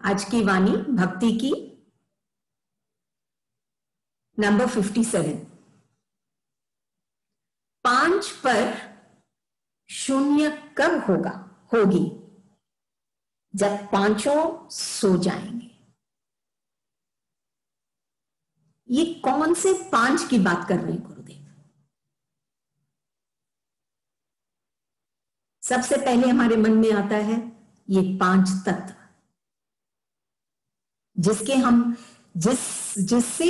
आज की वाणी भक्ति की नंबर 57। 5 पर शून्य कब होगी? जब पांचों सो जाएंगे। ये कौन से 5 की बात कर रहे हैं गुरुदेव? सबसे पहले हमारे मन में आता है ये 5 तत्व, जिससे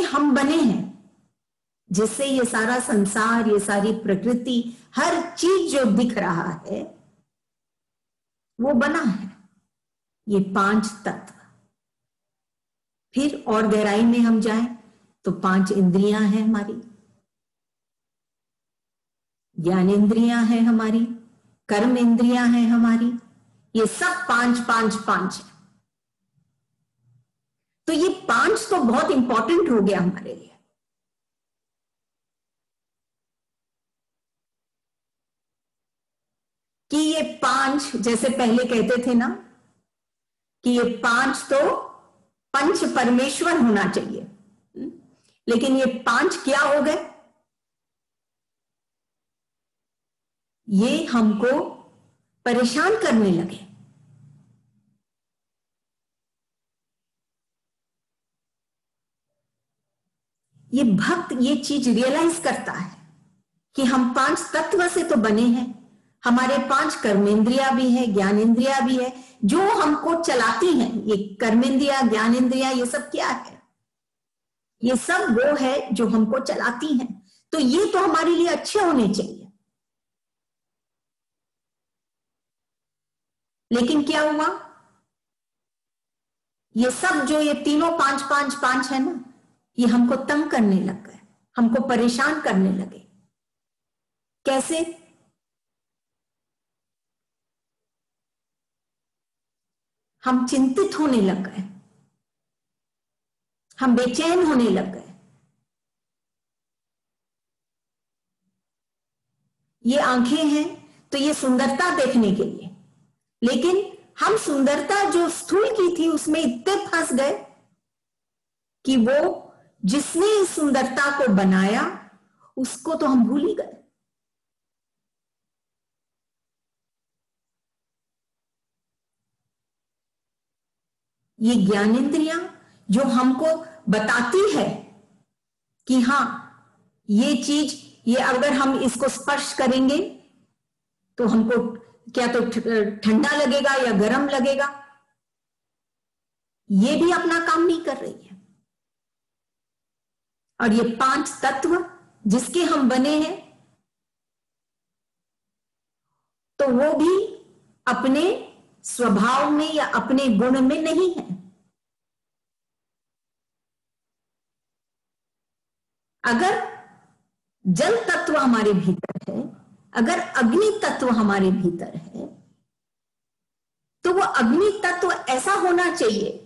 हम बने हैं, जिससे ये सारा संसार, ये सारी प्रकृति, हर चीज जो दिख रहा है वो बना है। ये 5 तत्व। फिर और गहराई में हम जाएं तो 5 इंद्रियां हैं हमारी, ज्ञान इंद्रियां हैं हमारी, कर्म इंद्रियां हैं हमारी। ये सब 5 5 5 है। तो ये 5 तो बहुत इंपॉर्टेंट हो गया हमारे लिए। कि ये 5, जैसे पहले कहते थे ना कि ये 5 तो पंच परमेश्वर होना चाहिए, लेकिन ये 5 क्या हो गए? ये हमको परेशान करने लगे। ये भक्त ये चीज रियलाइज करता है कि हम 5 तत्व से तो बने हैं। हमारे 5 कर्मेंद्रिया भी है, ज्ञानेंद्रिया भी है, जो हमको चलाती हैं। ये कर्मेंद्रिया, ज्ञानेंद्रिया, ये सब क्या है? ये सब वो है जो हमको चलाती हैं। तो ये तो हमारे लिए अच्छे होने चाहिए। लेकिन क्या हुआ? ये सब जो ये तीनों 5 5 5 है ना, ये हमको तंग करने लग गए, हमको परेशान करने लगे। कैसे? हम चिंतित होने लग गए, हम बेचैन होने लग गए। ये आंखें हैं तो ये सुंदरता देखने के लिए, लेकिन हम सुंदरता जो स्थूल की थी उसमें इतने फंस गए कि वो जिसने इस सुंदरता को बनाया उसको तो हम भूल ही गए। ये ज्ञानेंद्रियां जो हमको बताती है कि हाँ ये चीज, ये अगर हम इसको स्पर्श करेंगे तो हमको क्या तो ठंडा लगेगा या गर्म लगेगा, ये भी अपना काम नहीं कर रही है। और ये 5 तत्व जिसके हम बने हैं, तो वो भी अपने स्वभाव में या अपने गुण में नहीं है। अगर जल तत्व हमारे भीतर है, अगर अग्नि तत्व हमारे भीतर है, तो वो अग्नि तत्व ऐसा होना चाहिए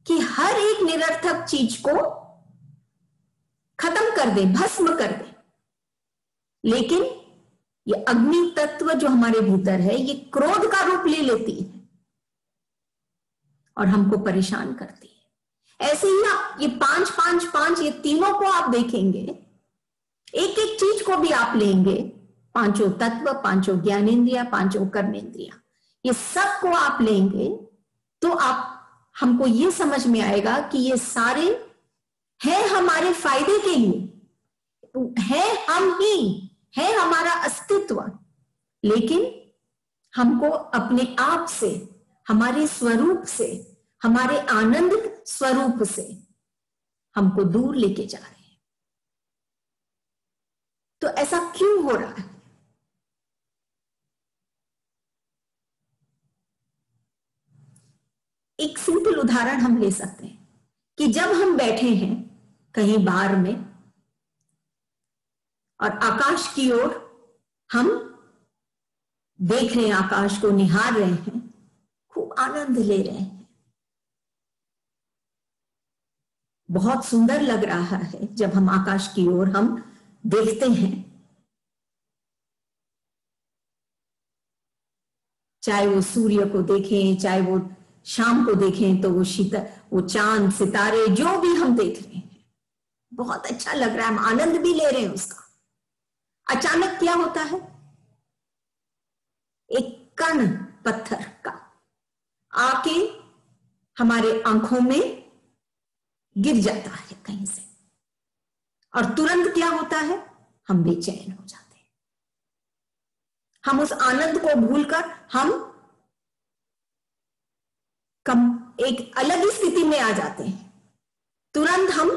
कि हर एक निरर्थक चीज को खत्म कर दे, भस्म कर दे। लेकिन ये अग्नि तत्व जो हमारे भीतर है, ये क्रोध का रूप ले लेती है और हमको परेशान करती है। ऐसे ही आप ये 5 5 5, ये तीनों को आप देखेंगे, एक एक चीज को भी आप लेंगे, 5 तत्व, 5 ज्ञानेंद्रिया, 5 कर्मेंद्रिया, ये सब को आप लेंगे तो आप हमको ये समझ में आएगा कि ये सारे हैं हमारे फायदे के लिए, है हम ही, है हमारा अस्तित्व। लेकिन हमको अपने आप से, हमारे स्वरूप से, हमारे आनंद स्वरूप से हमको दूर लेके जा रहे हैं। तो ऐसा क्यों हो रहा है? एक सिंपल उदाहरण हम ले सकते हैं कि जब हम बैठे हैं कहीं बाहर में और आकाश की ओर हम देख रहे हैं, आकाश को निहार रहे हैं, खूब आनंद ले रहे हैं, बहुत सुंदर लग रहा है जब हम आकाश की ओर हम देखते हैं। चाहे वो सूर्य को देखें, चाहे वो शाम को देखें तो वो चांद सितारे जो भी हम देख रहे हैं बहुत अच्छा लग रहा है, हम आनंद भी ले रहे हैं उसका। अचानक क्या होता है, एक कण पत्थर का आके हमारे आंखों में गिर जाता है कहीं से, और तुरंत क्या होता है, हम बेचैन हो जाते हैं। हम उस आनंद को भूलकर हम एक अलग स्थिति में आ जाते हैं, तुरंत हम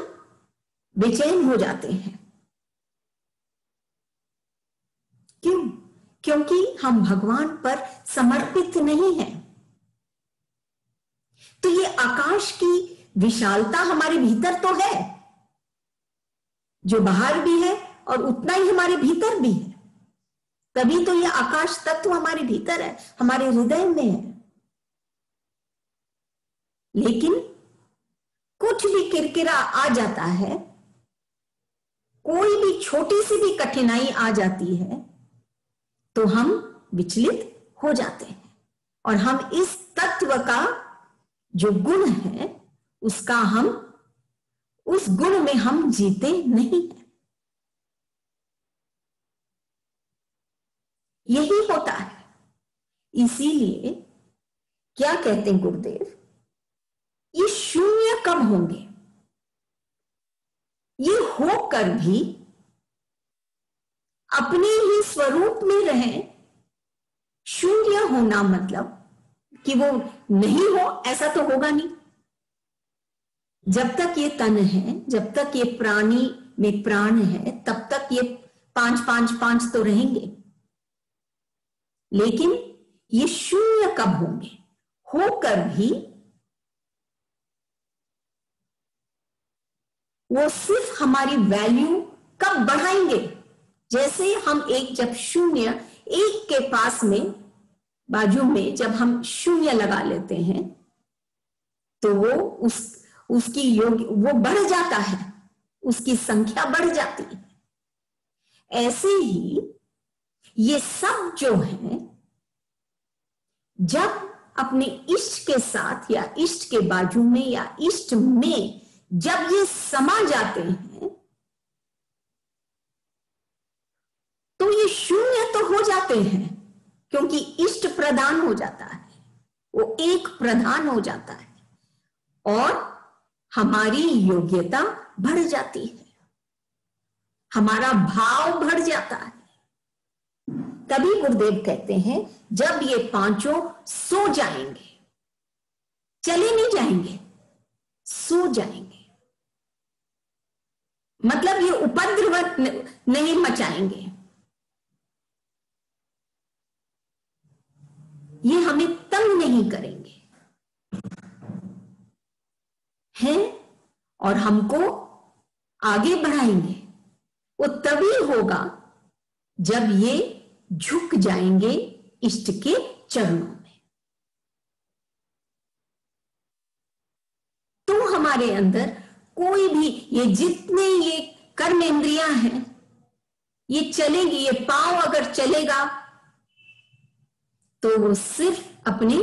बेचैन हो जाते हैं। क्यों? क्योंकि हम भगवान पर समर्पित नहीं हैं। तो ये आकाश की विशालता हमारे भीतर तो है, जो बाहर भी है और उतना ही हमारे भीतर भी है, तभी तो ये आकाश तत्व हमारे भीतर है, हमारे हृदय में है। लेकिन कुछ भी किरकिरा आ जाता है, कोई भी छोटी सी भी कठिनाई आ जाती है तो हम विचलित हो जाते हैं, और हम इस तत्व का जो गुण है उसका हम उस गुण में हम जीते नहीं हैं। यही होता है। इसीलिए क्या कहते हैं गुरुदेव, ये शून्य कब होंगे? ये होकर भी अपने ही स्वरूप में रहें। शून्य होना मतलब कि वो नहीं हो, ऐसा तो होगा नहीं। जब तक ये तन है, जब तक ये प्राणी में प्राण है, तब तक ये 5 5 5 तो रहेंगे। लेकिन ये शून्य कब होंगे? होकर भी वो सिर्फ हमारी वैल्यू कब बढ़ाएंगे? जैसे हम जब शून्य एक के पास में बाजू में जब हम शून्य लगा लेते हैं तो वो उसकी योग वो बढ़ जाता है, उसकी संख्या बढ़ जाती है। ऐसे ही ये सब जो है, जब अपने इष्ट के साथ या इष्ट के बाजू में या इष्ट में जब ये समा जाते हैं तो ये शून्य तो हो जाते हैं, क्योंकि इष्ट प्रधान हो जाता है, वो एक प्रधान हो जाता है और हमारी योग्यता बढ़ जाती है, हमारा भाव बढ़ जाता है। तभी गुरुदेव कहते हैं जब ये पांचों सो जाएंगे, चले नहीं जाएंगे, सो जाएंगे, मतलब ये उपद्रव नहीं मचाएंगे, ये हमें तंग नहीं करेंगे हैं और हमको आगे बढ़ाएंगे। वो तभी होगा जब ये झुक जाएंगे इष्ट के चरणों में। तो हमारे अंदर कोई भी ये जितने ये कर्मेंद्रियां हैं ये चलेगी, ये पांव अगर चलेगा तो वो सिर्फ अपने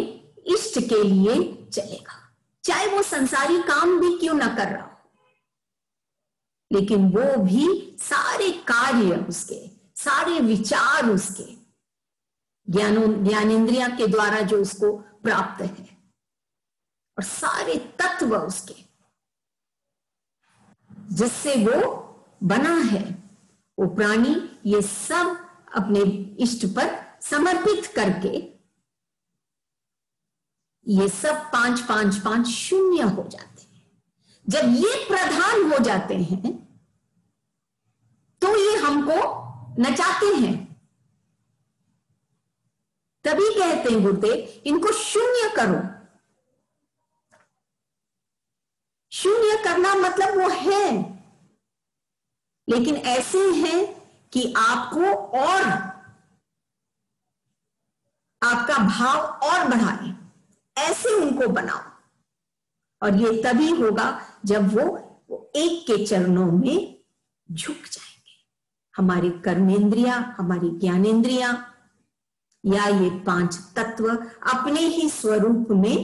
इष्ट के लिए चलेगा, चाहे वो संसारी काम भी क्यों ना कर रहा हो, लेकिन वो भी सारे कार्य उसके, सारे विचार उसके ज्ञानेंद्रिया के द्वारा जो उसको प्राप्त है और सारे तत्व उसके जिससे वो बना है, वो प्राणी ये सब अपने इष्ट पर समर्पित करके ये सब 5 5 5 शून्य हो जाते हैं। जब ये प्रधान हो जाते हैं तो ये हमको नचाते हैं। तभी कहते हैं गुरुदेव इनको शून्य करो। शून्य करना मतलब वो है, लेकिन ऐसे हैं कि आपको और आपका भाव और बढ़ाए, ऐसे उनको बनाओ। और ये तभी होगा जब वो एक के चरणों में झुक जाएंगे। हमारी कर्मेंद्रिया, हमारी ज्ञानेंद्रिया या ये 5 तत्व अपने ही स्वरूप में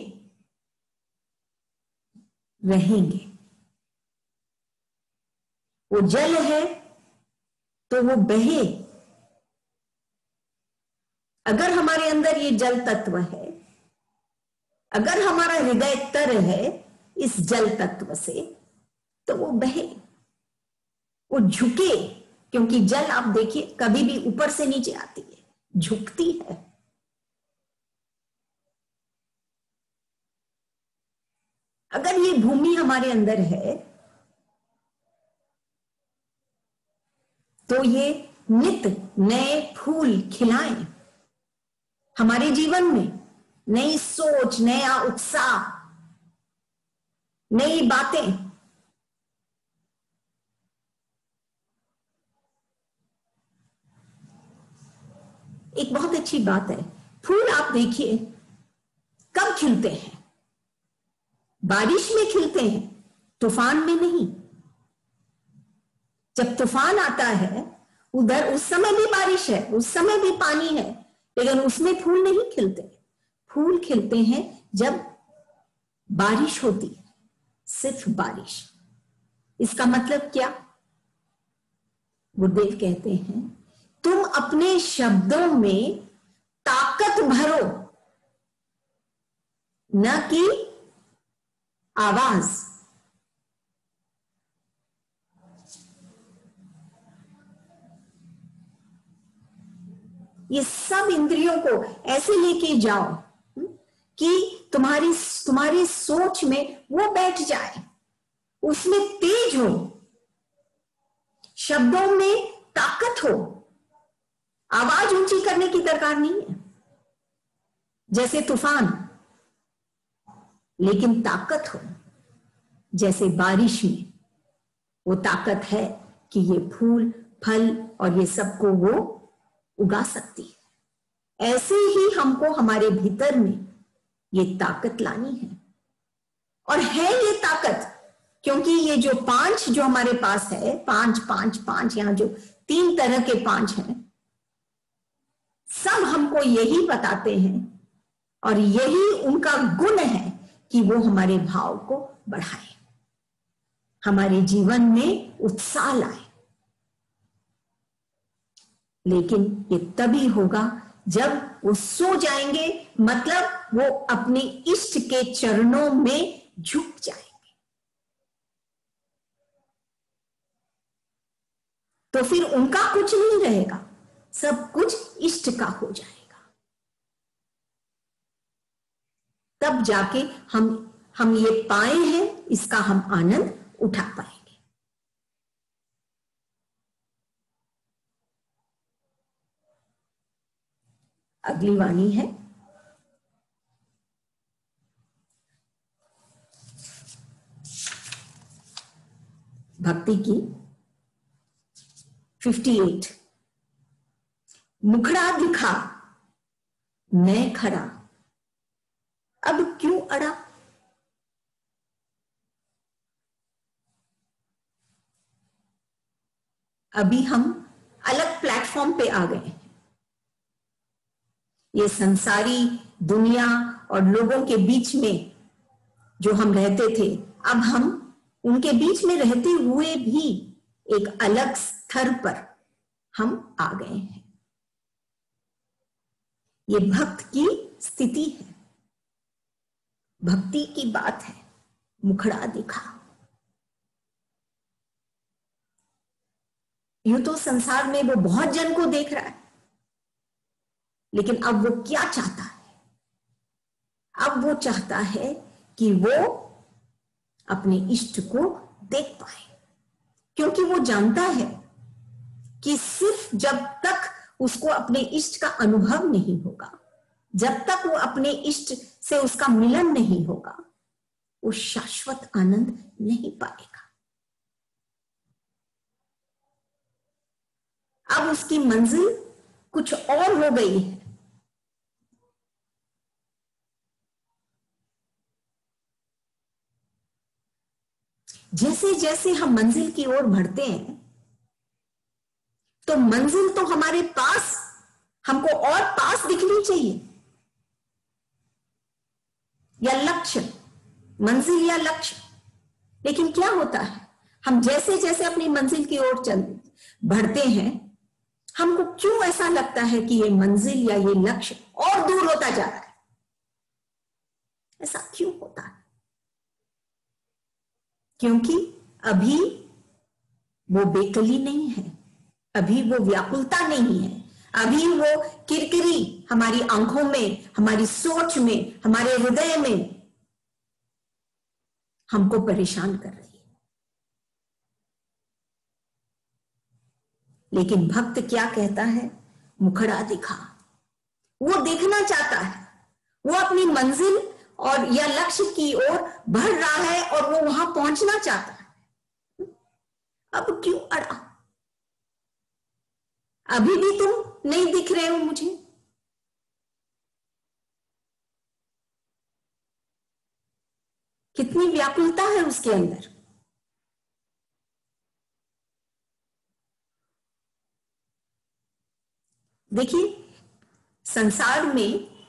रहेंगे। वो जल है तो वो बहे। अगर हमारे अंदर ये जल तत्व है, अगर हमारा हृदय तर है इस जल तत्व से, तो वो बहे, वो झुके। क्योंकि जल आप देखिए कभी भी ऊपर से नीचे आती है, झुकती है। अगर ये भूमि हमारे अंदर है तो ये नित नए फूल खिलाएं हमारे जीवन में, नई सोच, नया उत्साह, नई बातें। एक बहुत अच्छी बात है, फूल आप देखिए कब खिलते हैं? बारिश में खिलते हैं, तूफान में नहीं। जब तूफान आता है उधर, उस समय भी बारिश है, उस समय भी पानी है, लेकिन उसमें फूल नहीं खिलते। फूल खिलते हैं जब बारिश होती है, सिर्फ बारिश। इसका मतलब क्या? गुरुदेव कहते हैं तुम अपने शब्दों में ताकत भरो, न कि आवाज। ये सब इंद्रियों को ऐसे लेके जाओ कि तुम्हारी सोच में वो बैठ जाए, उसमें तेज हो, शब्दों में ताकत हो। आवाज ऊंची करने की दरकार नहीं है जैसे तूफान, लेकिन ताकत हो जैसे बारिश में। वो ताकत है कि ये फूल फल और ये सबको वो उगा सकती है। ऐसे ही हमको हमारे भीतर में ये ताकत लानी है। और है ये ताकत, क्योंकि ये जो 5 जो हमारे पास है, 5 5 5, यहां जो 3 तरह के 5 हैं, सब हमको यही बताते हैं और यही उनका गुण है कि वो हमारे भाव को बढ़ाए, हमारे जीवन में उत्साह लाए। लेकिन ये तभी होगा जब वो सो जाएंगे, मतलब वो अपने इष्ट के चरणों में झुक जाएंगे। तो फिर उनका कुछ नहीं रहेगा, सब कुछ इष्ट का हो जाएगा। तब जाके हम ये पाए हैं, इसका हम आनंद उठा पाएंगे। अगली वाणी है भक्ति की 58। मुखड़ा दिखा मैं खड़ा, अब क्यों अड़ा। अभी हम अलग प्लेटफॉर्म पे आ गए हैं। ये संसारी दुनिया और लोगों के बीच में जो हम रहते थे, अब हम उनके बीच में रहते हुए भी एक अलग स्तर पर हम आ गए हैं। ये भक्त की स्थिति है, भक्ति की बात है। मुखड़ा दिखा। यूं तो संसार में वो बहुत जन को देख रहा है, लेकिन अब वो क्या चाहता है? अब वो चाहता है कि वो अपने इष्ट को देख पाए, क्योंकि वो जानता है कि सिर्फ जब तक उसको अपने इष्ट का अनुभव नहीं होगा, जब तक वो अपने इष्ट से उसका मिलन नहीं होगा, वो शाश्वत आनंद नहीं पाएगा। अब उसकी मंजिल कुछ और हो गई है। जैसे जैसे हम मंजिल की ओर बढ़ते हैं, तो मंजिल तो हमारे पास, हमको और पास दिखनी चाहिए, या लक्ष्य, मंजिल या लक्ष्य लेकिन क्या होता है, हम जैसे जैसे अपनी मंजिल की ओर चल बढ़ते हैं, हमको क्यों ऐसा लगता है कि ये मंजिल या ये लक्ष्य और दूर होता जा रहा है? ऐसा क्यों होता है? क्योंकि अभी वो बेकली नहीं है, अभी वो व्याकुलता नहीं है, अभी वो किरकिरी हमारी आंखों में, हमारी सोच में, हमारे हृदय में हमको परेशान कर रही है। लेकिन भक्त क्या कहता है? मुखड़ा दिखा। वो देखना चाहता है, वो अपनी मंजिल और या लक्ष्य की ओर बढ़ रहा है और वो वहां पहुंचना चाहता है। अब क्यों अड़ा? अभी भी तुम नहीं दिख रहे हो मुझे। कितनी व्याकुलता है उसके अंदर। देखिए, संसार में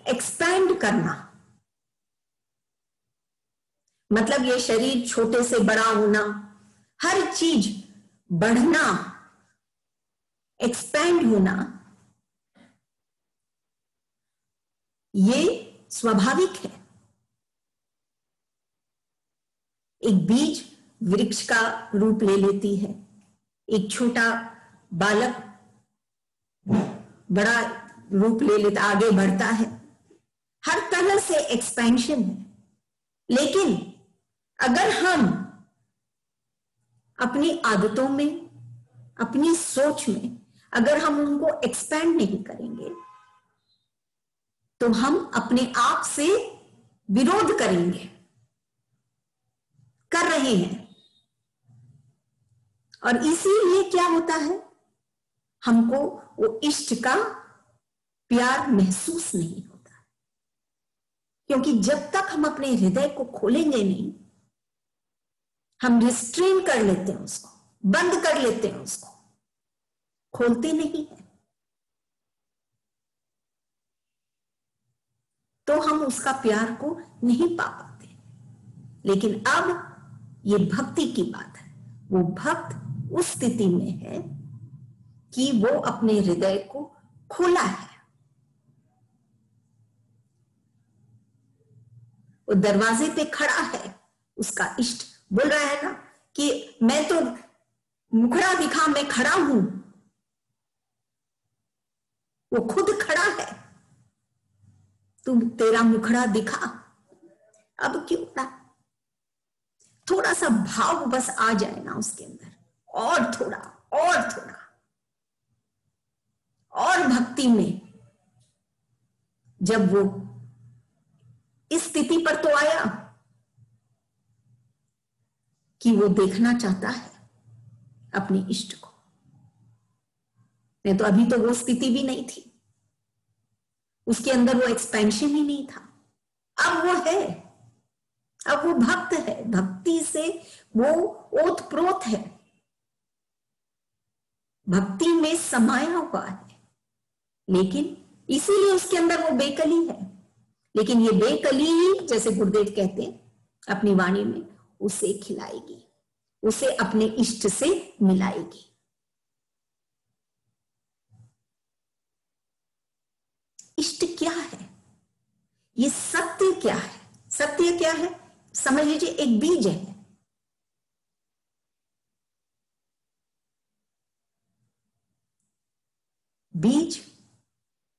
एक्सपैंड करना मतलब ये शरीर छोटे से बड़ा होना, हर चीज बढ़ना, एक्सपैंड होना, ये स्वाभाविक है। एक बीज वृक्ष का रूप ले लेती है, एक छोटा बालक बड़ा रूप ले लेता, आगे बढ़ता है, हर तरह से एक्सपेंशन है। लेकिन अगर हम अपनी आदतों में, अपनी सोच में अगर हम उनको एक्सपेंड नहीं करेंगे तो हम अपने आप से विरोध करेंगे, कर रहे हैं। और इसीलिए क्या होता है, हमको वो इष्ट का प्यार महसूस नहीं होता, क्योंकि जब तक हम अपने हृदय को खोलेंगे नहीं, हम रिस्ट्रेन कर लेते हैं उसको, बंद कर लेते हैं उसको, खोलते नहीं है, तो हम उसका प्यार को नहीं पा पाते। लेकिन अब ये भक्ति की बात है। वो भक्त उस स्थिति में है कि वो अपने हृदय को खोला है, वो दरवाजे पे खड़ा है, उसका इष्ट बोल रहा है ना कि मैं तो मुखड़ा दिखा, मैं खड़ा हूं। वो खुद खड़ा है, तू तेरा मुखड़ा दिखा। अब क्यों ना थोड़ा सा भाव बस आ जाए ना उसके अंदर, और थोड़ा और थोड़ा और भक्ति में, जब वो इस स्थिति पर तो आया कि वो देखना चाहता है अपने इष्ट को। नहीं तो अभी तो वो स्थिति भी नहीं थी, उसके अंदर वो एक्सपेंशन ही नहीं था। अब वो है, अब वो भक्त है, भक्ति से वो ओतप्रोत है, भक्ति में समाया हुआ है। लेकिन इसीलिए उसके अंदर वो बेकली है। लेकिन ये बेकली ही, जैसे गुरुदेव कहते हैं अपनी वाणी में, उसे खिलाएगी, उसे अपने इष्ट से मिलाएगी। इष्ट क्या है? ये सत्य क्या है? सत्य क्या है? समझ लीजिए एक बीज है। बीज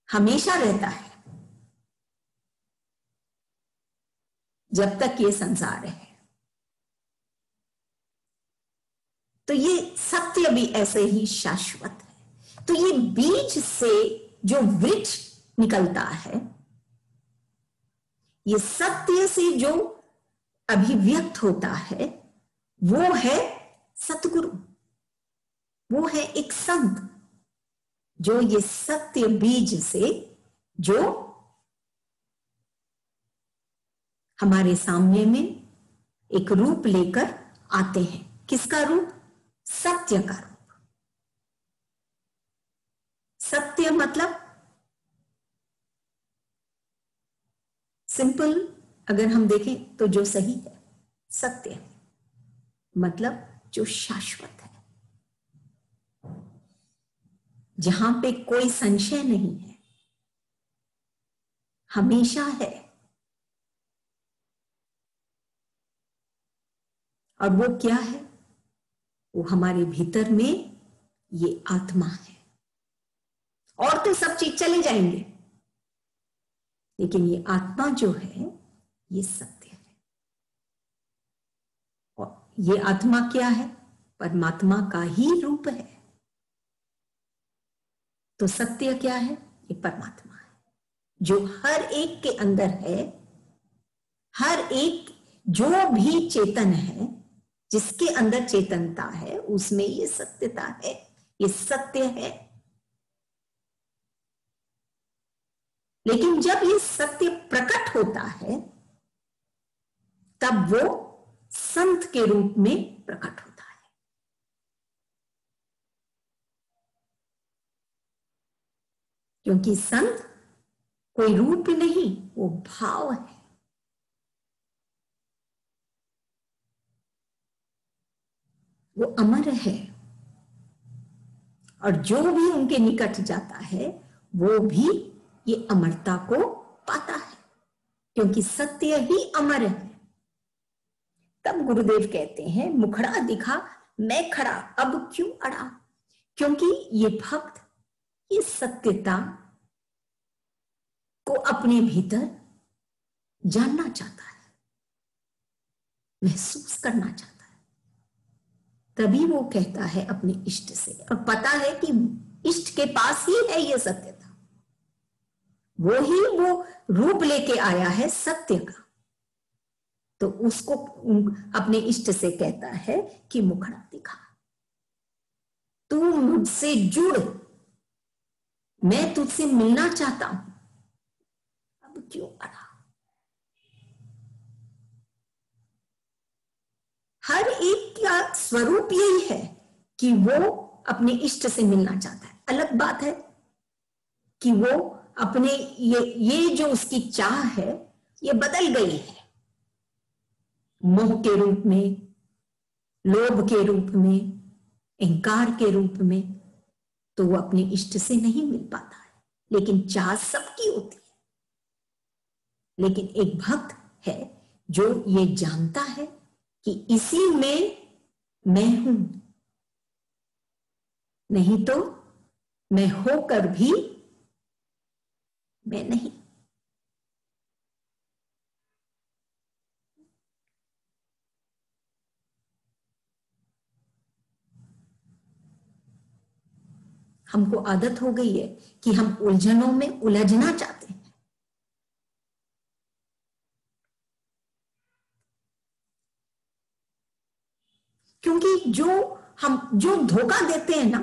हमेशा रहता है जब तक ये संसार है। तो ये सत्य भी ऐसे ही शाश्वत है। तो ये बीज से जो वृक्ष निकलता है, ये सत्य से जो अभिव्यक्त होता है, वो है सतगुरु, वो है एक संत जो ये सत्य बीज से जो हमारे सामने में एक रूप लेकर आते हैं। किसका रूप? सत्य का रूप। सत्य मतलब सिंपल अगर हम देखें तो जो सही है, सत्य है। मतलब जो शाश्वत है, जहां पे कोई संशय नहीं है, हमेशा है। और वो क्या है? वो हमारे भीतर में ये आत्मा है। और तो सब चीज चले जाएंगे, लेकिन ये आत्मा जो है ये सत्य है। और ये आत्मा क्या है? परमात्मा का ही रूप है। तो सत्य क्या है? ये परमात्मा है जो हर एक के अंदर है। हर एक जो भी चेतन है, जिसके अंदर चेतनता है, उसमें ये सत्यता है, ये सत्य है। लेकिन जब ये सत्य प्रकट होता है, तब वो संत के रूप में प्रकट होता है। क्योंकि संत कोई रूप नहीं, वो भाव है। वो अमर है, और जो भी उनके निकट जाता है वो भी ये अमरता को पाता है, क्योंकि सत्य ही अमर है। तब गुरुदेव कहते हैं, मुखड़ा दिखा मैं खड़ा, अब क्यों अड़ा। क्योंकि ये भक्त ये सत्यता को अपने भीतर जानना चाहता है, महसूस करना चाहता है। तभी वो कहता है अपने इष्ट से, और पता है कि इष्ट के पास ही है ये सत्यता, वो ही वो रूप लेके आया है सत्य का। तो उसको अपने इष्ट से कहता है कि मुखड़ा दिखा, तू मुझसे जुड़, मैं तुझसे मिलना चाहता हूं, अब क्यों अड़ा। हर एक का स्वरूप यही है कि वो अपने इष्ट से मिलना चाहता है। अलग बात है कि वो अपने ये जो उसकी चाह है ये बदल गई है, मोह के रूप में, लोभ के रूप में, अहंकार के रूप में। तो वो अपने इष्ट से नहीं मिल पाता है, लेकिन चाह सबकी होती है। लेकिन एक भक्त है जो ये जानता है कि इसी में मैं हूं, नहीं तो मैं होकर भी मैं नहीं। हमको आदत हो गई है कि हम उलझनों में उलझना चाहते हैं। क्योंकि जो धोखा देते हैं ना,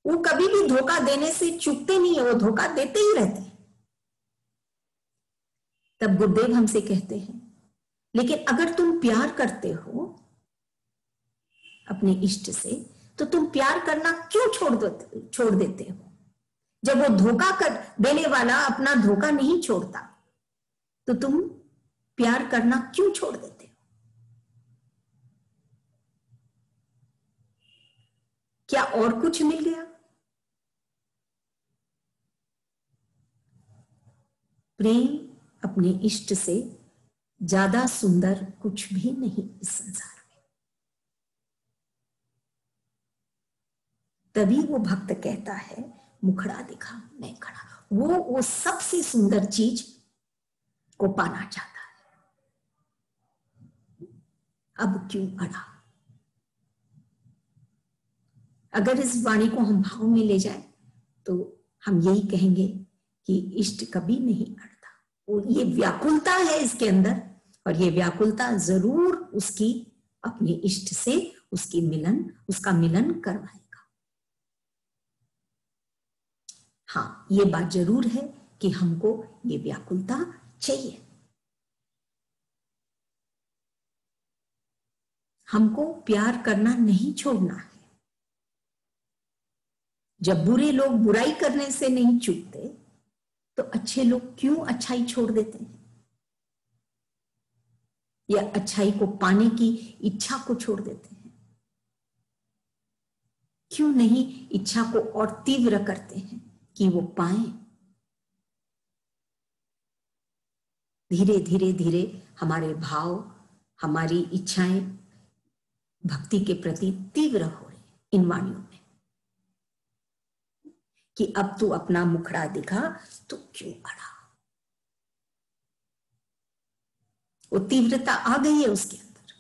वो कभी भी धोखा देने से चूकते नहीं है, वो धोखा देते ही रहते हैं। तब गुरुदेव हमसे कहते हैं, लेकिन अगर तुम प्यार करते हो अपने इष्ट से, तो तुम प्यार करना क्यों छोड़ देते हो। जब वो धोखा कर देने वाला अपना धोखा नहीं छोड़ता, तो तुम प्यार करना क्यों छोड़ देते हो। क्या और कुछ मिल गया? प्रेम अपने इष्ट से ज्यादा सुंदर कुछ भी नहीं इस संसार में। तभी वो भक्त कहता है, मुखड़ा दिखा मैं खड़ा। वो सबसे सुंदर चीज को पाना चाहता है। अब क्यों अड़ा। अगर इस वाणी को हम भाव में ले जाए तो हम यही कहेंगे कि इष्ट कभी नहीं अड़ता। वो ये व्याकुलता है इसके अंदर, और ये व्याकुलता जरूर उसकी अपने इष्ट से उसका मिलन करवाएगा। हाँ, ये बात जरूर है कि हमको ये व्याकुलता चाहिए। हमको प्यार करना नहीं छोड़ना है। जब बुरे लोग बुराई करने से नहीं चूकते, तो अच्छे लोग क्यों अच्छाई छोड़ देते हैं। या अच्छाई को पाने की इच्छा को छोड़ देते हैं? क्यों नहीं इच्छा को और तीव्र करते हैं कि वो पाएं? धीरे धीरे धीरे हमारे भाव, हमारी इच्छाएं भक्ति के प्रति तीव्र हो रही इन वाणियों में कि अब तू अपना मुखड़ा दिखा तो क्यों अड़ा। वो तीव्रता आ गई है उसके अंदर,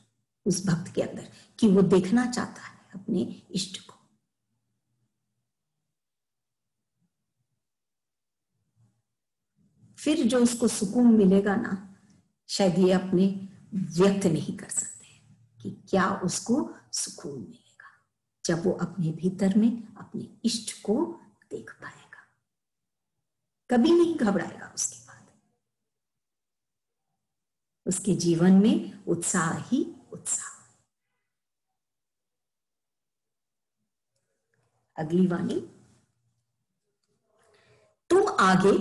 उस भक्त के अंदर, कि वो देखना चाहता है अपने इष्ट को। फिर जो उसको सुकून मिलेगा ना, शायद ये अपने व्यक्त नहीं कर सकते कि क्या उसको सुकून मिलेगा जब वो अपने भीतर में अपने इष्ट को देख पाएगा। कभी नहीं घबराएगा उसके बाद, उसके जीवन में उत्साह ही उत्साह। अगली वाणी, तुम आगे,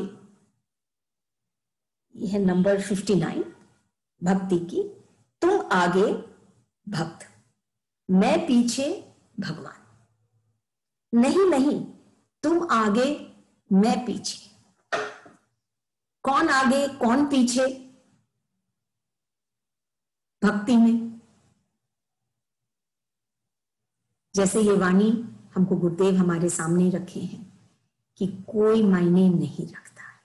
यह है नंबर 59 भक्ति की। तुम आगे भक्त, मैं पीछे भगवान। नहीं नहीं, तुम आगे मैं पीछे। कौन आगे कौन पीछे भक्ति में? जैसे ये वाणी हमको गुरुदेव हमारे सामने रखे हैं कि कोई मायने नहीं रखता है,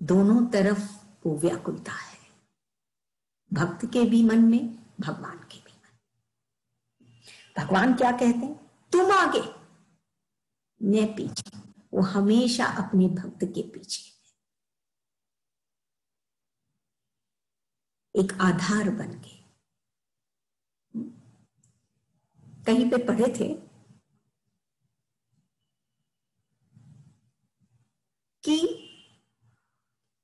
दोनों तरफ वो व्याकुलता है, भक्त के भी मन में, भगवान के भी मन में। भगवान क्या कहते हैं? तुम आगे मैं पीछे। वो हमेशा अपने भक्त के पीछे, एक आधार बन के। कहीं पे पढ़े थे कि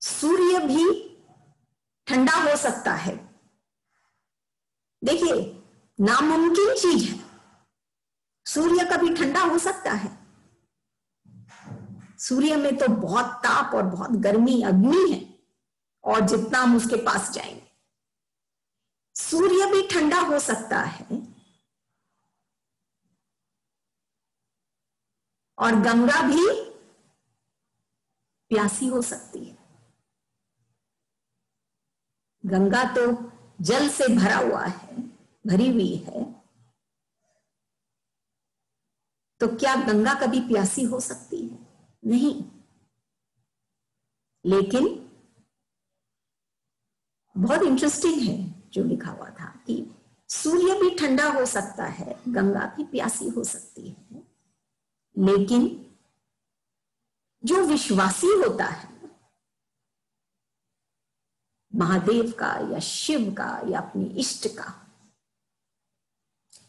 सूर्य भी ठंडा हो सकता है। देखिए, नामुमकिन चीज है, सूर्य कभी ठंडा हो सकता है? सूर्य में तो बहुत ताप और बहुत गर्मी, अग्नि है, और जितना हम उसके पास जाएंगे, सूर्य भी ठंडा हो सकता है और गंगा भी प्यासी हो सकती है। गंगा तो जल से भरा हुआ है, भरी हुई है, तो क्या गंगा कभी प्यासी हो सकती है? नहीं। लेकिन बहुत इंटरेस्टिंग है जो लिखा हुआ था कि सूर्य भी ठंडा हो सकता है, गंगा भी प्यासी हो सकती है, लेकिन जो विश्वासी होता है महादेव का या शिव का या अपने इष्ट का,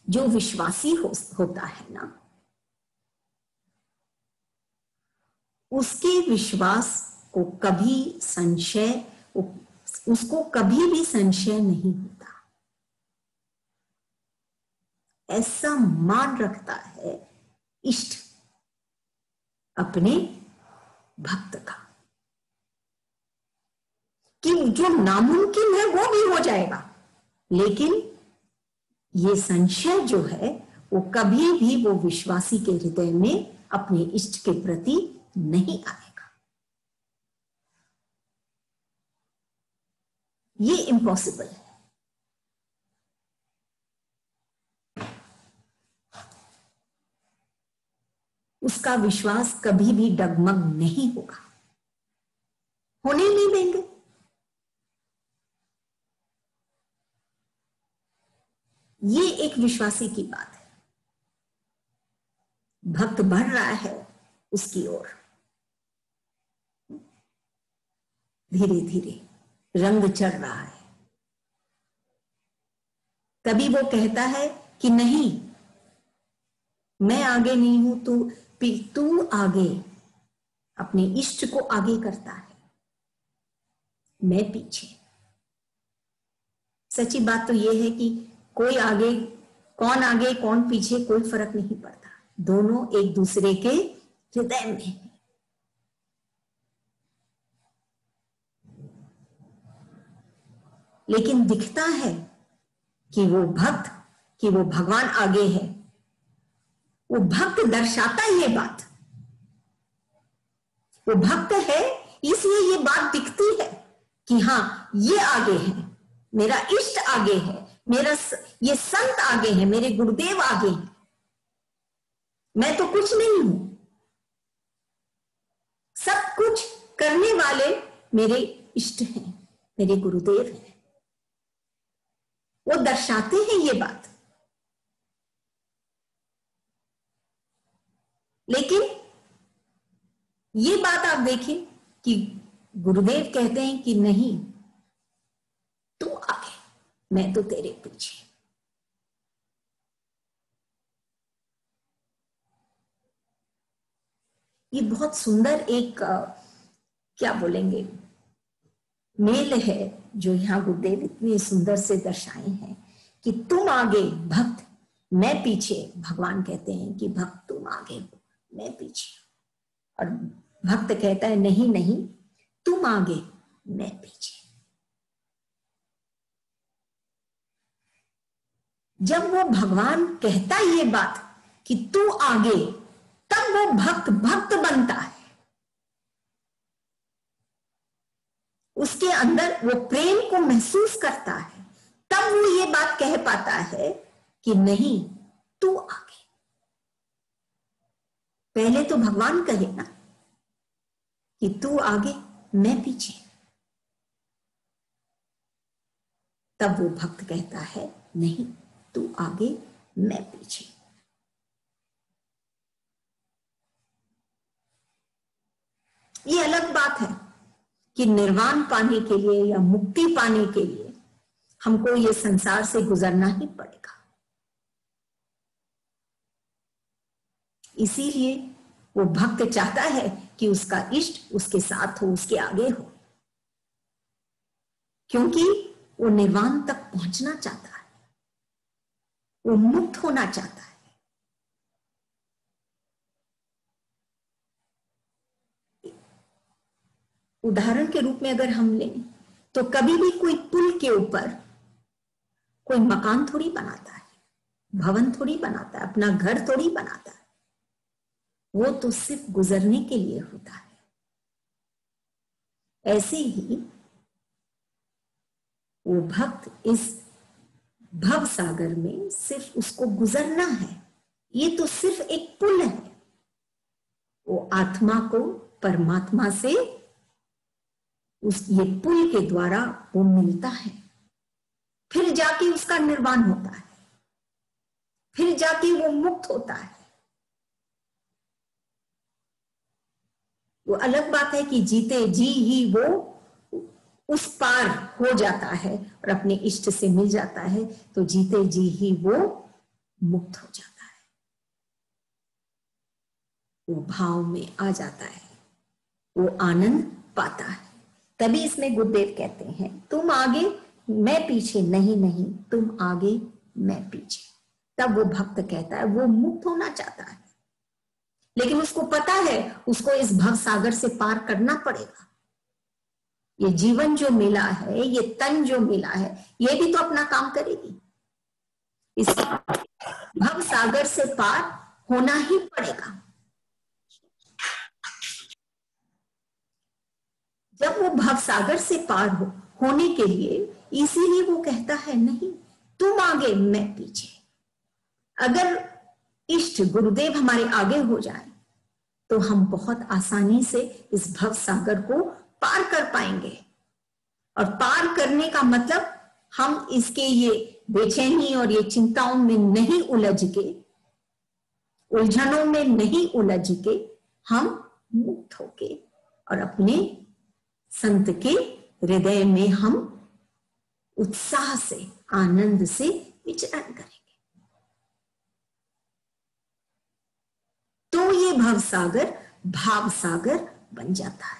जो विश्वासी होता है ना, उसके विश्वास को कभी संशय, उसको कभी भी संशय नहीं होता। ऐसा मान रखता है इष्ट अपने भक्त का कि जो नामुमकिन है वो भी हो जाएगा, लेकिन ये संशय जो है वो कभी भी वो विश्वासी के हृदय में अपने इष्ट के प्रति नहीं आएगा। ये इम्पॉसिबल है। उसका विश्वास कभी भी डगमग नहीं होगा, होने नहीं देंगे। ये एक विश्वासी की बात है। भक्त बढ़ रहा है उसकी ओर, धीरे धीरे रंग चढ़ रहा है। तभी वो कहता है कि नहीं, मैं आगे नहीं हूं, तू आगे, अपने इष्ट को आगे करता है, मैं पीछे। सच्ची बात तो यह है कि कोई आगे, कौन पीछे कोई फर्क नहीं पड़ता, दोनों एक दूसरे के हृदय में है। लेकिन दिखता है कि वो भक्त, कि वो भगवान आगे है। वो भक्त दर्शाता है ये बात, वो भक्त है, इसलिए ये बात दिखती है कि हाँ ये आगे है, मेरा इष्ट आगे है, मेरा ये संत आगे है, मेरे गुरुदेव आगे हैं। मैं तो कुछ नहीं हूं, सब कुछ करने वाले मेरे इष्ट हैं, मेरे गुरुदेव हैं। वो दर्शाते हैं ये बात। लेकिन ये बात आप देखिए कि गुरुदेव कहते हैं कि नहीं, तू आगे, मैं तो तेरे पीछे। ये बहुत सुंदर एक क्या बोलेंगे मेल है जो यहां गुरुदेव इतने सुंदर से दर्शाए हैं कि तुम आगे भक्त, मैं पीछे। भगवान कहते हैं कि भक्त तुम आगे हो, मैं पीछे। और भक्त कहता है नहीं नहीं, तुम आगे, मैं पीछे। जब वो भगवान कहता है ये बात कि तू आगे, तब वो भक्त भक्त बनता है। उसके अंदर वो प्रेम को महसूस करता है, तब वो ये बात कह पाता है कि नहीं, तू आगे। पहले तो भगवान कहे ना कि तू आगे, मैं पीछे, तब वो भक्त कहता है नहीं, तू आगे, मैं पीछे। ये अलग बात है कि निर्वाण पाने के लिए या मुक्ति पाने के लिए हमको ये संसार से गुजरना ही पड़ेगा। इसीलिए वो भक्त चाहता है कि उसका इष्ट उसके साथ हो, उसके आगे हो, क्योंकि वो निर्वाण तक पहुंचना चाहता है, वो मुक्त होना चाहता है। उदाहरण के रूप में अगर हम लें तो कभी भी कोई पुल के ऊपर कोई मकान थोड़ी बनाता है, भवन थोड़ी बनाता है, अपना घर थोड़ी बनाता है। वो तो सिर्फ गुजरने के लिए होता है। ऐसे ही वो भक्त इस भव सागर में सिर्फ उसको गुजरना है। ये तो सिर्फ एक पुल है। वो आत्मा को परमात्मा से उस ये पुल के द्वारा वो मिलता है, फिर जाके उसका निर्वाण होता है, फिर जाके वो मुक्त होता है। वो अलग बात है कि जीते जी ही वो उस पार हो जाता है और अपने इष्ट से मिल जाता है, तो जीते जी ही वो मुक्त हो जाता है, वो भाव में आ जाता है, वो आनंद पाता है। तभी इसमें गुरुदेव कहते हैं तुम आगे, मैं पीछे, नहीं नहीं, तुम आगे, मैं पीछे। तब वो भक्त कहता है वो मुक्त होना चाहता है, लेकिन उसको पता है उसको इस भव सागर से पार करना पड़ेगा। ये जीवन जो मिला है, ये तन जो मिला है, ये भी तो अपना काम करेगी। इस भव सागर से पार होना ही पड़ेगा। जब वो भव सागर से पार होने के लिए, इसीलिए वो कहता है नहीं, तुम आगे, मैं पीछे। अगर इष्ट गुरुदेव हमारे आगे हो जाए तो हम बहुत आसानी से इस भव सागर को पार कर पाएंगे। और पार करने का मतलब हम इसके ये बेचैनी और ये चिंताओं में नहीं उलझ के, उलझनों में नहीं उलझ के, हम मुक्त होके और अपने संत के हृदय में हम उत्साह से, आनंद से विचरण करेंगे। तो ये भव सागर भाव सागर बन जाता है।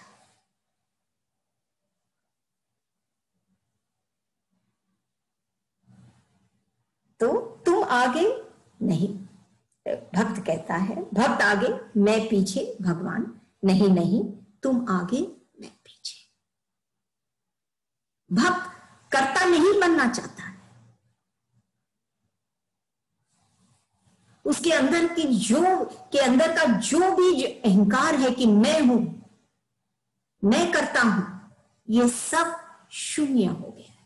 तो तुम आगे, नहीं, भक्त कहता है, भक्त आगे, मैं पीछे, भगवान नहीं नहीं, तुम आगे, मैं पीछे। भक्त करता देवता नहीं बनना चाहता है। उसके अंदर अंदर का जो भी अहंकार है कि मैं हूं, मैं करता हूं, ये सब शून्य हो गया।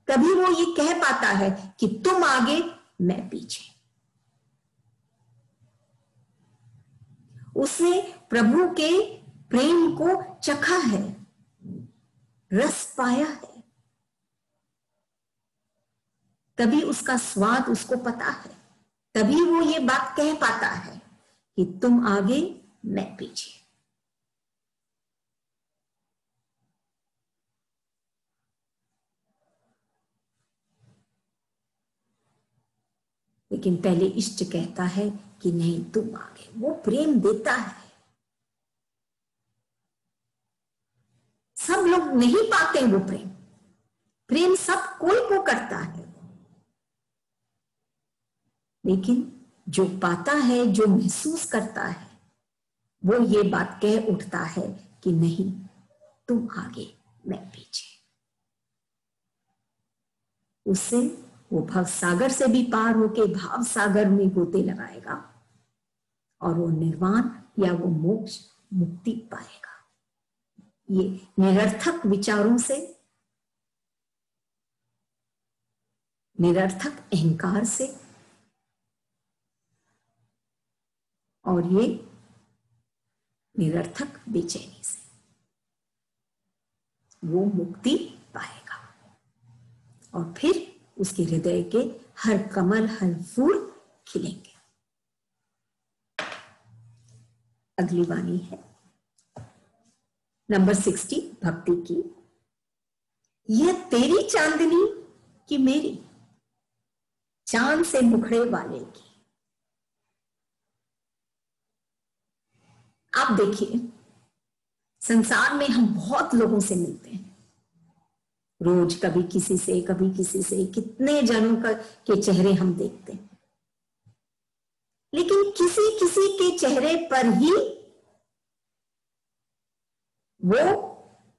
तभी वो ये कह पाता है कि तुम आगे मैं पीछे। उसने प्रभु के प्रेम को चखा है, रस पाया है, तभी उसका स्वाद उसको पता है। तभी वो ये बात कह पाता है कि तुम आगे मैं पीछे। लेकिन पहले इष्ट कहता है कि नहीं, तुम आगे। वो प्रेम देता है। सब लोग नहीं पाते वो प्रेम। प्रेम सब कोई को करता है, लेकिन जो पाता है, जो महसूस करता है, वो ये बात कह उठता है कि नहीं, तुम आगे मैं पीछे। उससे वो भव सागर से भी पार होके भाव सागर में गोते लगाएगा और वो निर्वाण या वो मोक्ष, मुक्ति पाएगा। ये निरर्थक विचारों से, निरर्थक अहंकार से और ये निरर्थक बेचैनी से वो मुक्ति पाएगा। और फिर उसके हृदय के हर कमल, हर फूल खिलेंगे। अगली वाणी है नंबर 60 भक्ति की। यह तेरी चांदनी कि मेरी, चांद से मुखड़े वाले की। आप देखिए, संसार में हम बहुत लोगों से मिलते हैं रोज, कभी किसी से, कभी किसी से, कितने जनों के चेहरे हम देखते हैं, लेकिन किसी किसी के चेहरे पर ही वो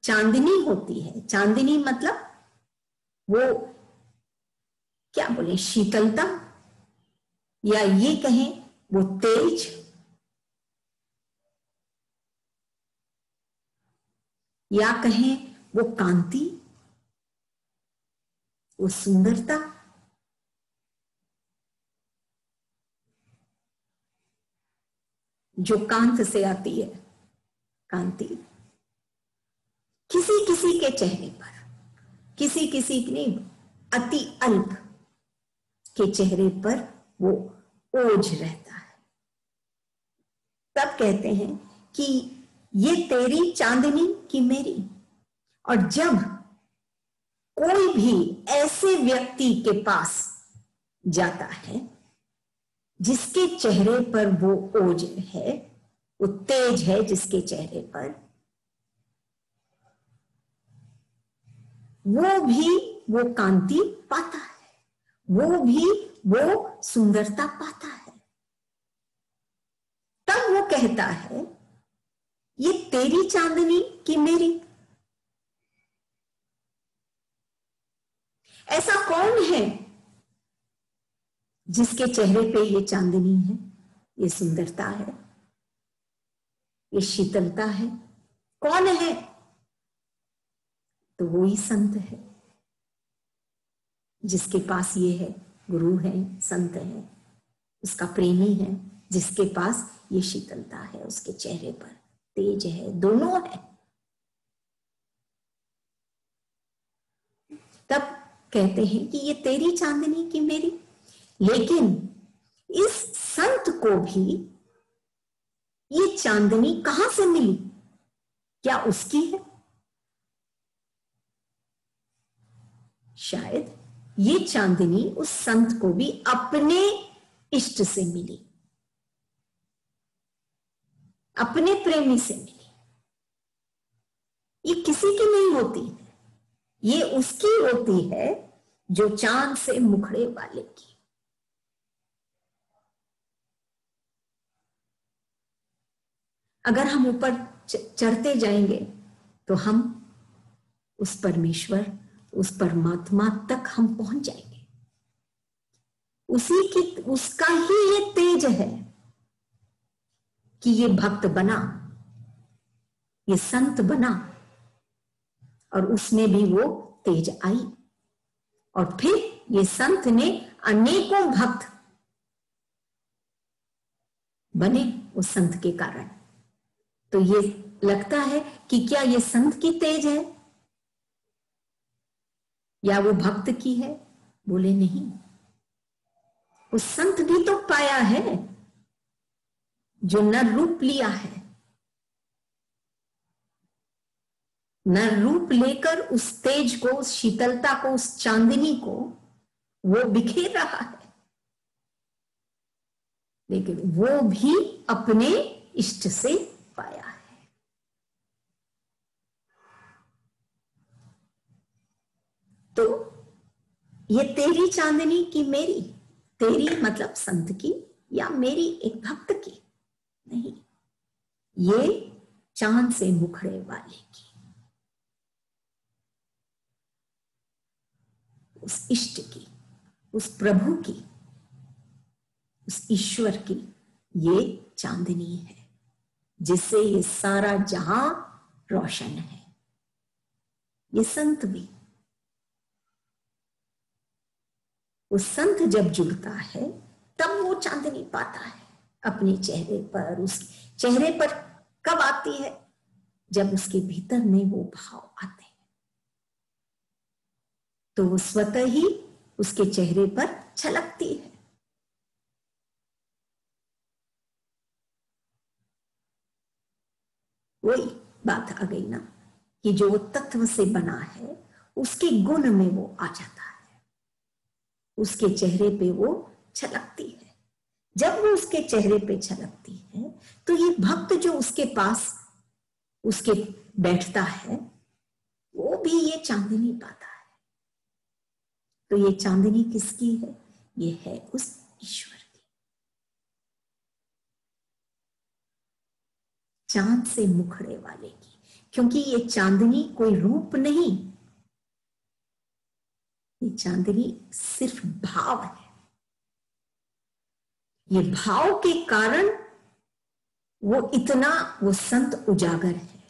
चांदनी होती है। चांदनी मतलब वो क्या बोले, शीतलता, या ये कहें वो तेज, या कहें वो कांति, वो सुंदरता। जो कांत से आती है, कांति, किसी किसी के चेहरे पर, किसी किसी के नहीं, अति अल्प के चेहरे पर वो ओज रहता है। तब कहते हैं कि ये तेरी चांदनी कि मेरी। और जब कोई भी ऐसे व्यक्ति के पास जाता है जिसके चेहरे पर वो ओज है, वो तेज है जिसके चेहरे पर, वो भी वो कांति पाता है, वो भी वो सुंदरता पाता है। तब वो कहता है ये तेरी चांदनी कि मेरी। ऐसा कौन है जिसके चेहरे पे ये चांदनी है, ये सुंदरता है, ये शीतलता है? कौन है? तो वो ही संत है, जिसके पास ये है, गुरु है, संत है, उसका प्रेमी है, जिसके पास ये शीतलता है, उसके चेहरे पर तेज है, दोनों है। तब कहते हैं कि ये तेरी चांदनी की मेरी। लेकिन इस संत को भी ये चांदनी कहां से मिली? क्या उसकी है? शायद ये चांदनी उस संत को भी अपने इष्ट से मिली, अपने प्रेमी से मिली। ये किसी की नहीं होती, ये उसकी होती है जो चांद से मुखड़े वाले की। अगर हम ऊपर चढ़ते जाएंगे तो हम उस परमेश्वर, उस परमात्मा तक हम पहुंच जाएंगे। उसका ही ये तेज है कि ये भक्त बना, ये संत बना, और उसमें भी वो तेज आई, और फिर ये संत ने अनेकों भक्त बने उस संत के कारण। तो ये लगता है कि क्या ये संत की तेज है या वो भक्त की है? बोले नहीं, उस संत भी तो पाया है जो नर रूप लिया है, नर रूप लेकर उस तेज को, उस शीतलता को, उस चांदनी को वो बिखेर रहा है, लेकिन वो भी अपने इष्ट से पाया है। तो ये तेरी चांदनी की मेरी, तेरी मतलब संत की या मेरी एक भक्त की नहीं, ये चांद से मुखड़े वाले की, उस इष्ट की, उस प्रभु की, उस ईश्वर की ये चांदनी है जिससे ये सारा जहां रोशन है। ये संत भी, उस संत जब जुड़ता है तब वो चांदनी पाता है अपने चेहरे पर। उसके चेहरे पर कब आती है? जब उसके भीतर में वो भाव आते हैं, तो वो स्वतः ही उसके चेहरे पर छलकती है। वही बात आ गई ना कि जो वो तत्व से बना है उसके गुण में वो आ जाता है, उसके चेहरे पे वो छलकती है। जब वो उसके चेहरे पे छलकती है तो ये भक्त जो उसके पास उसके बैठता है वो भी ये चांदनी पाता है। तो ये चांदनी किसकी है? ये है उस ईश्वर की, चांद से मुखड़े वाले की। क्योंकि ये चांदनी कोई रूप नहीं, ये चांदनी सिर्फ भाव है। ये भाव के कारण वो इतना, वो संत उजागर है,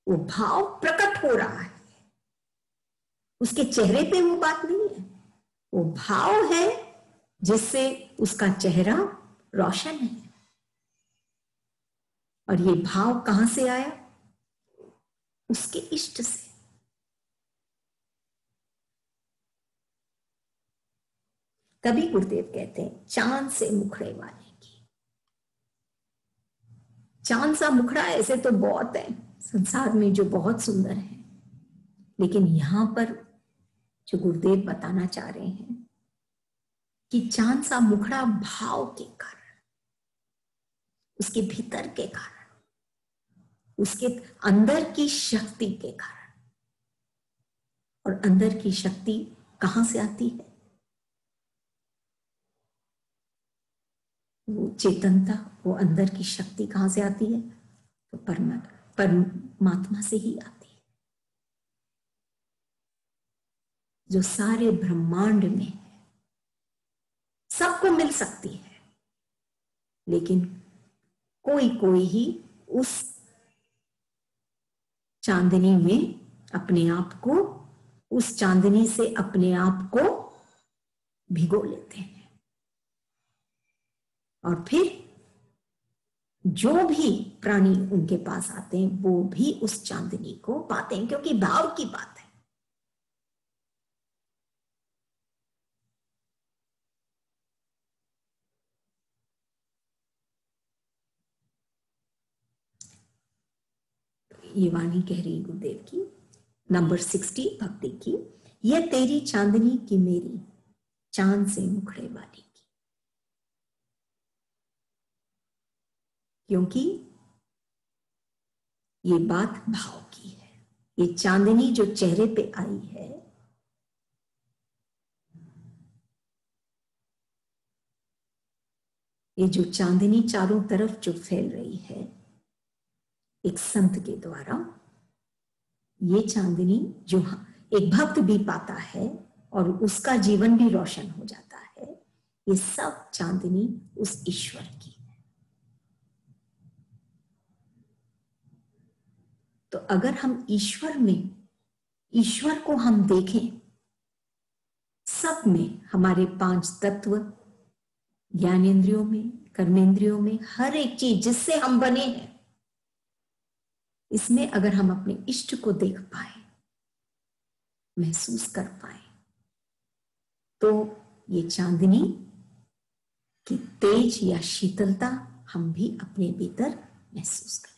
वो भाव प्रकट हो रहा है। उसके चेहरे पे वो बात नहीं है, वो भाव है जिससे उसका चेहरा रोशन है। और ये भाव कहां से आया? उसके इष्ट से। तभी गुरुदेव कहते हैं चांद से मुखड़े वाले की। चांद सा मुखड़ा ऐसे तो बहुत है संसार में जो बहुत सुंदर है, लेकिन यहां पर जो गुरुदेव बताना चाह रहे हैं कि चांद सा मुखड़ा भाव के कारण, उसके भीतर के कारण, उसके अंदर की शक्ति के कारण। और अंदर की शक्ति कहां से आती है? वो चेतनता, वो अंदर की शक्ति कहां से आती है? तो परमात्मा से ही आती है, जो सारे ब्रह्मांड में है। सबको मिल सकती है, लेकिन कोई कोई ही उस चांदनी में अपने आप को, उस चांदनी से अपने आप को भिगो लेते हैं। और फिर जो भी प्राणी उनके पास आते हैं वो भी उस चांदनी को पाते हैं, क्योंकि भाव की बात है। ये वाणी कह रही गुरुदेव की, नंबर 60 भक्ति की। यह तेरी चांदनी की मेरी, चांद से मुखड़े वाली की। क्योंकि ये बात भाव की है। ये चांदनी जो चेहरे पे आई है, ये जो चांदनी चारों तरफ जो फैल रही है एक संत के द्वारा, ये चांदनी जो एक भक्त भी पाता है और उसका जीवन भी रोशन हो जाता है, ये सब चांदनी उस ईश्वर की है। तो अगर हम ईश्वर को हम देखें, सब में, हमारे 5 तत्व, ज्ञानेंद्रियों में, कर्मेंद्रियों में, हर एक चीज जिससे हम बने हैं, इसमें अगर हम अपने इष्ट को देख पाए, महसूस कर पाए, तो ये चांदनी की तेज या शीतलता हम भी अपने भीतर महसूस करें।